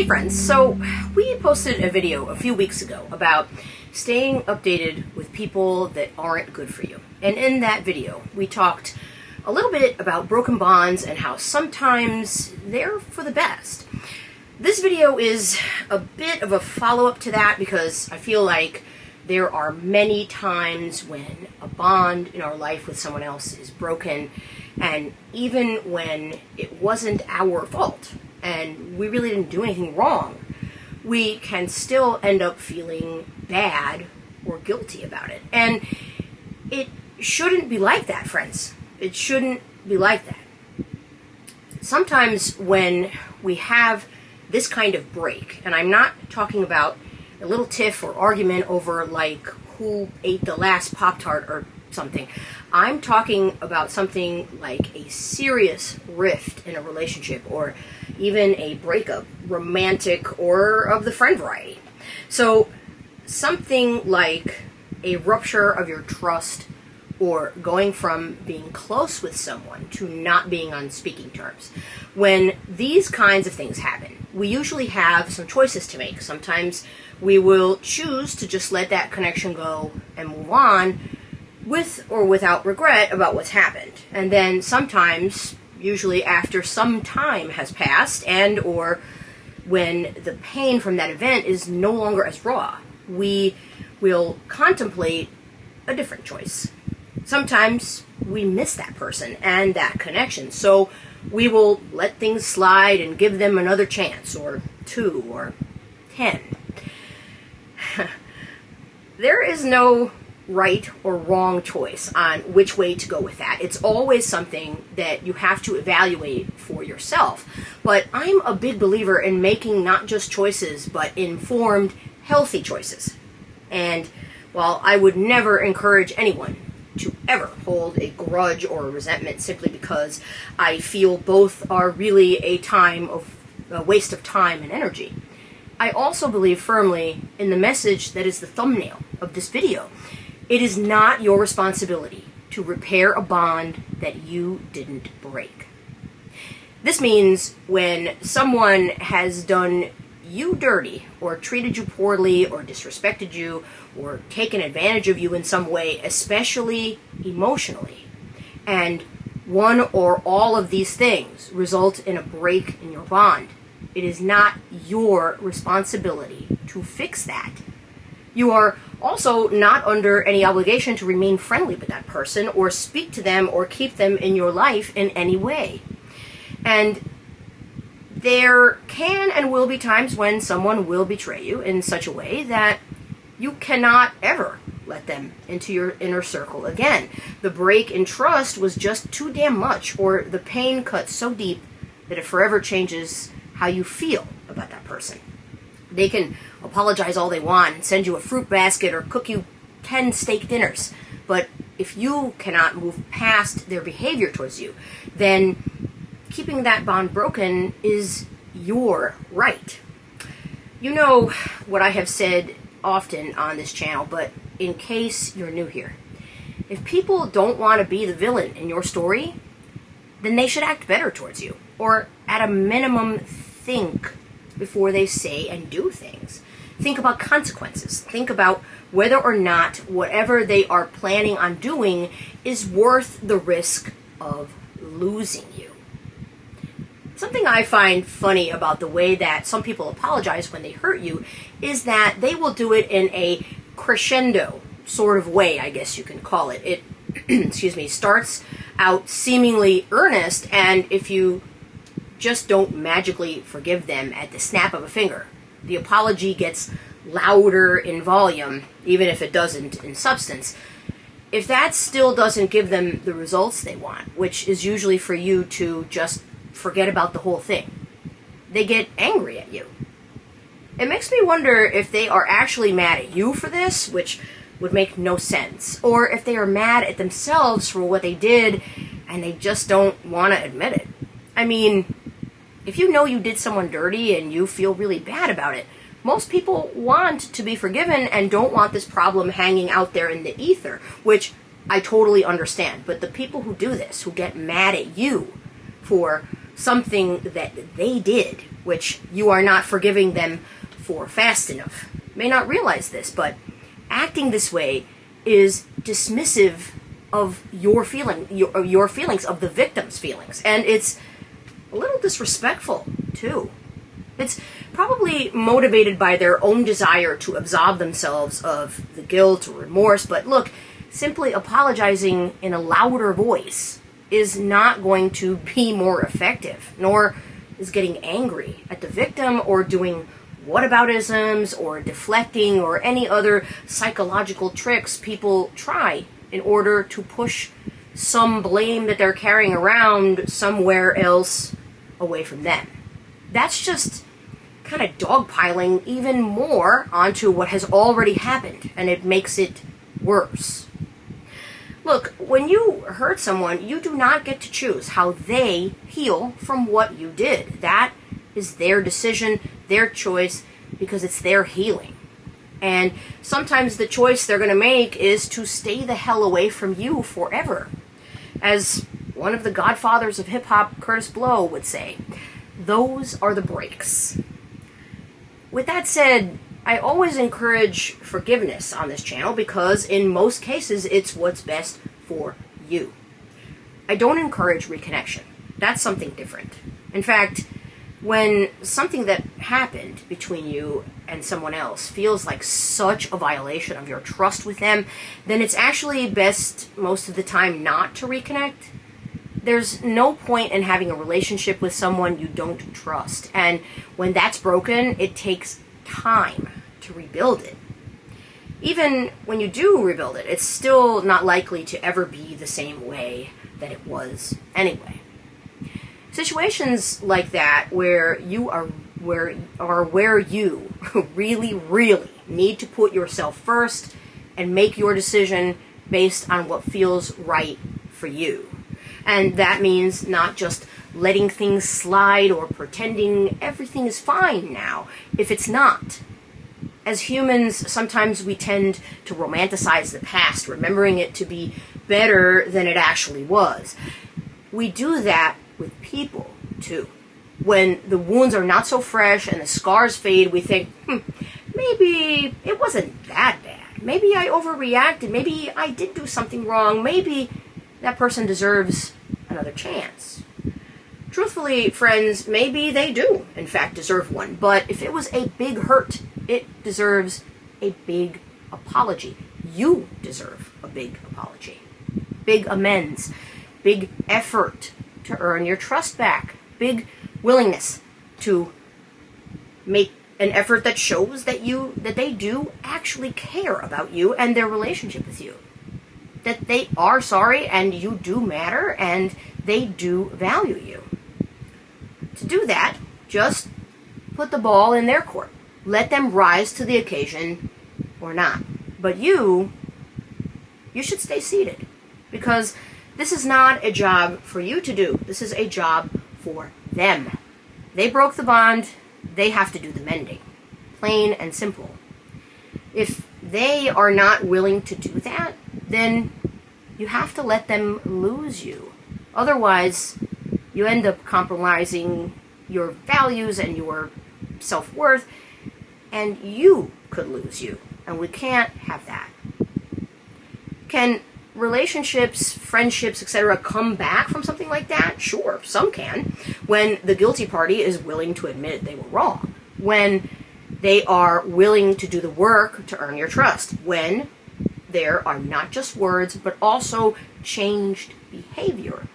friends, so we posted a video a few weeks ago about staying updated with people that aren't good for you. And in that video, we talked a little bit about broken bonds and how sometimes they're for the best. This video is a bit of a follow-up to that because I feel like there are many times when a bond in our life with someone else is broken, and even when it wasn't our fault and we really didn't do anything wrong, we can still end up feeling bad or guilty about it. And it shouldn't be like that, friends. It shouldn't be like that. Sometimes when we have this kind of break, and I'm not talking about a little tiff or argument over like who ate the last Pop-Tart or something. I'm talking about something like a serious rift in a relationship or even a breakup, romantic or of the friend variety. So something like a rupture of your trust or going from being close with someone to not being on speaking terms. When these kinds of things happen, we usually have some choices to make. Sometimes we will choose to just let that connection go and move on with or without regret about what's happened. And then sometimes, usually after some time has passed and or when the pain from that event is no longer as raw, we will contemplate a different choice. Sometimes we miss that person and that connection, so we will let things slide and give them another chance, or 2, or 10. There is no right or wrong choice on which way to go with that. It's always something that you have to evaluate for yourself. But I'm a big believer in making not just choices, but informed, healthy choices. And while I would never encourage anyone to ever hold a grudge or a resentment simply because I feel both are really a waste of time and energy, I also believe firmly in the message that is the thumbnail of this video. It is not your responsibility to repair a bond that you didn't break. This means when someone has done you dirty, or treated you poorly, or disrespected you, or taken advantage of you in some way, especially emotionally, and one or all of these things result in a break in your bond, it is not your responsibility to fix that. You are also not under any obligation to remain friendly with that person or speak to them or keep them in your life in any way. And there can and will be times when someone will betray you in such a way that you cannot ever let them into your inner circle again. The break in trust was just too damn much, or the pain cut so deep that it forever changes how you feel about that person. They can apologize all they want and send you a fruit basket or cook you 10 steak dinners. But if you cannot move past their behavior towards you, then keeping that bond broken is your right. You know what I have said often on this channel, but in case you're new here, if people don't want to be the villain in your story, then they should act better towards you, or at a minimum think before they say and do things. Think about consequences. Think about whether or not whatever they are planning on doing is worth the risk of losing you. Something I find funny about the way that some people apologize when they hurt you is that they will do it in a crescendo sort of way, I guess you can call it. It starts out seemingly earnest, and if you just don't magically forgive them at the snap of a finger, the apology gets louder in volume, even if it doesn't in substance. If that still doesn't give them the results they want, which is usually for you to just forget about the whole thing, they get angry at you. It makes me wonder if they are actually mad at you for this, which would make no sense, or if they are mad at themselves for what they did and they just don't want to admit it. I mean, if you know you did someone dirty and you feel really bad about it, most people want to be forgiven and don't want this problem hanging out there in the ether, which I totally understand. But the people who do this, who get mad at you for something that they did, which you are not forgiving them for fast enough. You may not realize this, but acting this way is dismissive of your feelings, of the victim's feelings, and it's a little disrespectful too. It's probably motivated by their own desire to absolve themselves of the guilt or remorse, but look, simply apologizing in a louder voice is not going to be more effective, nor is getting angry at the victim or doing whataboutisms or deflecting or any other psychological tricks people try in order to push some blame that they're carrying around somewhere else away from them. That's just kind of dogpiling even more onto what has already happened, and it makes it worse. Look, when you hurt someone, you do not get to choose how they heal from what you did. That is their decision, their choice, because it's their healing. And sometimes the choice they're going to make is to stay the hell away from you forever. As one of the godfathers of hip-hop, Curtis Blow, would say, those are the breaks. With that said, I always encourage forgiveness on this channel because in most cases it's what's best for you. I don't encourage reconnection. That's something different. In fact, when something that happened between you and someone else feels like such a violation of your trust with them, then it's actually best most of the time not to reconnect. There's no point in having a relationship with someone you don't trust. And when that's broken, it takes time to rebuild it. Even when you do rebuild it, it's still not likely to ever be the same way that it was anyway. Situations like that where you really need to put yourself first and make your decision based on what feels right for you. And that means not just letting things slide or pretending everything is fine now if it's not. As humans, sometimes we tend to romanticize the past, remembering it to be better than it actually was. We do that with people, too. When the wounds are not so fresh and the scars fade, we think, maybe it wasn't that bad. Maybe I overreacted. Maybe I did do something wrong. Maybe that person deserves another chance. Truthfully, friends, maybe they do, in fact, deserve one. But if it was a big hurt, it deserves a big apology. You deserve a big apology. Big amends. Big effort to earn your trust back. Big willingness to make an effort that shows that they do actually care about you and their relationship with you. That they are sorry and you do matter and they do value you. To do that, just put the ball in their court. Let them rise to the occasion or not. But you should stay seated because this is not a job for you to do. This is a job for them. They broke the bond. They have to do the mending. Plain and simple. If they are not willing to do that, then you have to let them lose you. Otherwise, you end up compromising your values and your self-worth, and you could lose you. And we can't have that. Can relationships, friendships, etc. come back from something like that? Sure, some can. When the guilty party is willing to admit they were wrong. When they are willing to do the work to earn your trust. When there are not just words, but also changed behavior.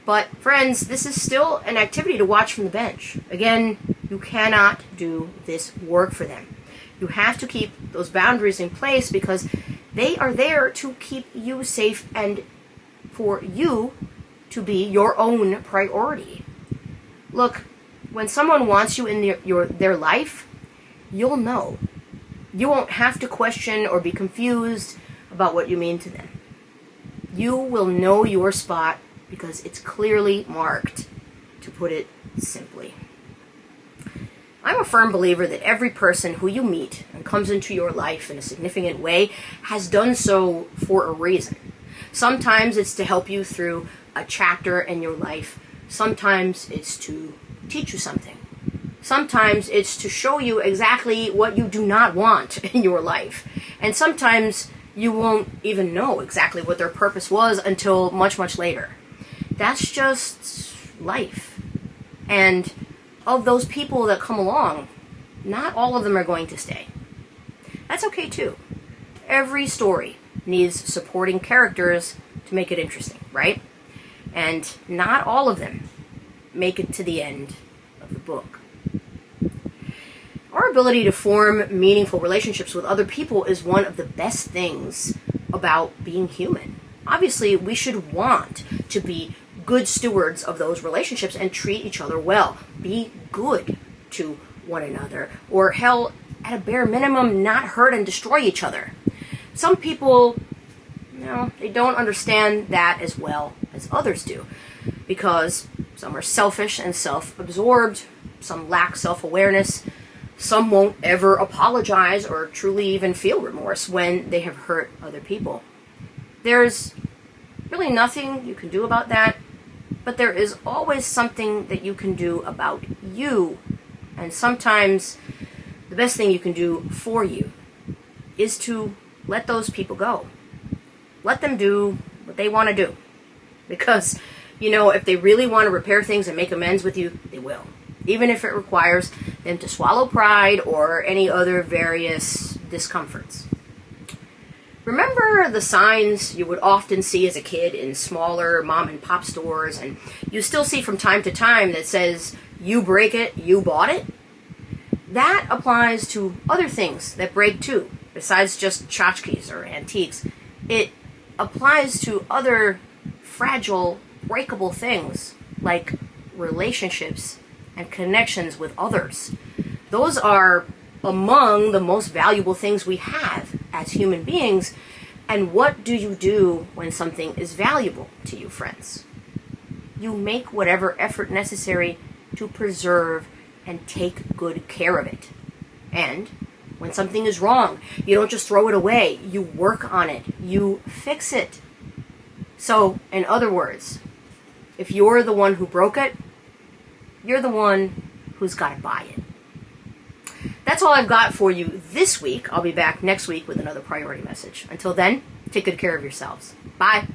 But friends, this is still an activity to watch from the bench. Again, you cannot do this work for them. You have to keep those boundaries in place because they are there to keep you safe and for you to be your own priority. Look, when someone wants you in their life, you'll know. You won't have to question or be confused about what you mean to them. You will know your spot because it's clearly marked, to put it simply. I'm a firm believer that every person who you meet and comes into your life in a significant way has done so for a reason. Sometimes it's to help you through a chapter in your life. Sometimes it's to teach you something. Sometimes it's to show you exactly what you do not want in your life. And sometimes you won't even know exactly what their purpose was until much, much later. That's just life. And of those people that come along, not all of them are going to stay. That's okay too. Every story needs supporting characters to make it interesting, right? And not all of them make it to the end of the book. Our ability to form meaningful relationships with other people is one of the best things about being human. Obviously, we should want to be good stewards of those relationships and treat each other well. Be good to one another, or hell, at a bare minimum, not hurt and destroy each other. Some people, they don't understand that as well as others do, because some are selfish and self-absorbed, some lack self-awareness, some won't ever apologize or truly even feel remorse when they have hurt other people. There's really nothing you can do about that, but there is always something that you can do about you. And sometimes the best thing you can do for you is to let those people go. Let them do what they want to do. Because, if they really want to repair things and make amends with you, they will. Even if it requires them to swallow pride or any other various discomforts. Remember the signs you would often see as a kid in smaller mom and pop stores, and you still see from time to time that says, "You break it, you bought it"? That applies to other things that break too, besides just tchotchkes or antiques. It applies to other fragile, breakable things like relationships and connections with others. Those are among the most valuable things we have as human beings. And what do you do when something is valuable to you, friends? You make whatever effort necessary to preserve and take good care of it. And when something is wrong, you don't just throw it away. You work on it. You fix it. So, in other words, if you're the one who broke it, you're the one who's got to buy it. That's all I've got for you this week. I'll be back next week with another priority message. Until then, take good care of yourselves. Bye.